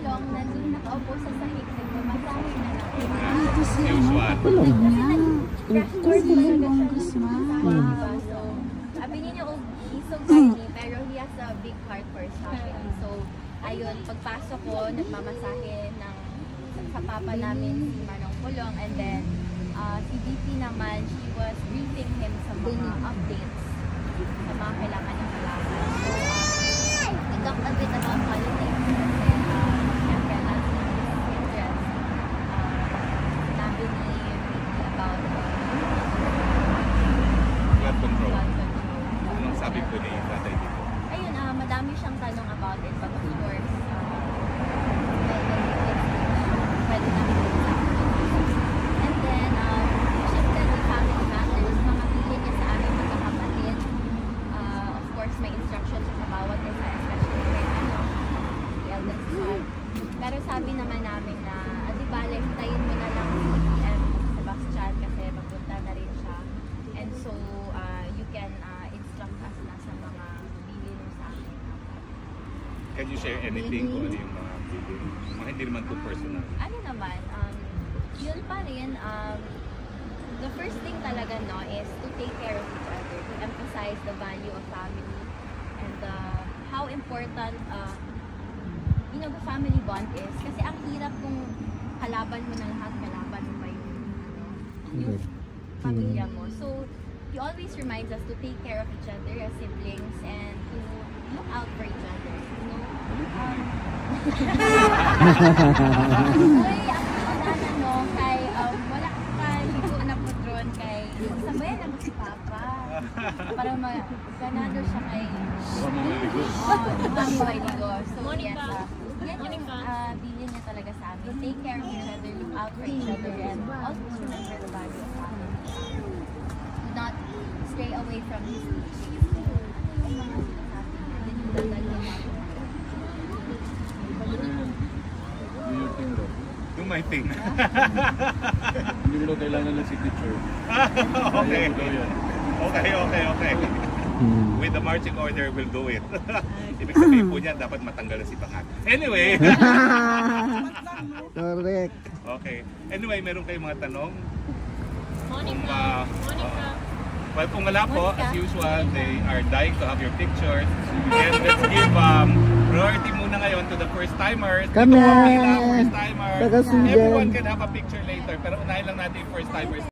Kulong, nandun nakaupo sa sahig, nagmamasahe na lang. Ito siya, Kulong niya. Crash course talaga siya. So, sabi niya, he's so tiny, pero he has a big heart for shopping. So, ayun, pagpasok ko, nagmamasahe sa papa namin si Manong Kulong, and then si VP naman, she was briefing him sa mga updates sa mga kailangan ng malaman. So, we talked a bit about politics, and then syempre last interest nabi ni VP about Blood control. Anong sabi po ni Tatay dito? Ayun, madami siyang tanong about it, but of course, pwede namin and then, syempre, the family matters, mga piling niya sa aming magkakapatid. Of course, may instructions sa bawat isa, especially kay the eldest son. Pero sabi naman namin na, di bale, hintayin mo na lang si PM Sebastian kasi magpunta na rin siya. And so, you can instruct us na sa mga bilin mo sa amin. Can you share anything kung ano yung mga bilin? Mga hindi naman too personal. Ano naman, yun pa rin, the first thing talaga no is to take care of each other, to emphasize the value of family and how important the family bond is. Kasi ang hirap kung kalaban mo na lahat, kalaban mo pa yung pamilya mo. So, he always reminds us to take care of each other as siblings and to look out for each other. Uy, ang kay wala ka ligo na po drone kay sabayan na si Papa para ganado siya kay Boy Ligo. So yes, yan yung bilin niya talaga sa amin. Take care of each other, look out for each other, and always remember the value of family. Do not stray away from his teachings. Do my thing. Hindi mo na kailangan ng signature. Okay. With the marching order, we'll do it. Ibig sabihin po niya, dapat matanggal na si Pangat. Anyway. Correct. Okay. Anyway, meron kayong mga tanong? Monica. Well, kung wala po, as usual, they are dying to have your pictures. And let's give priority muna ngayon to the first-timers. Kami! First-timers. Taga-Sweden. Everyone can have a picture later, pero unahin lang natin yung first-timers.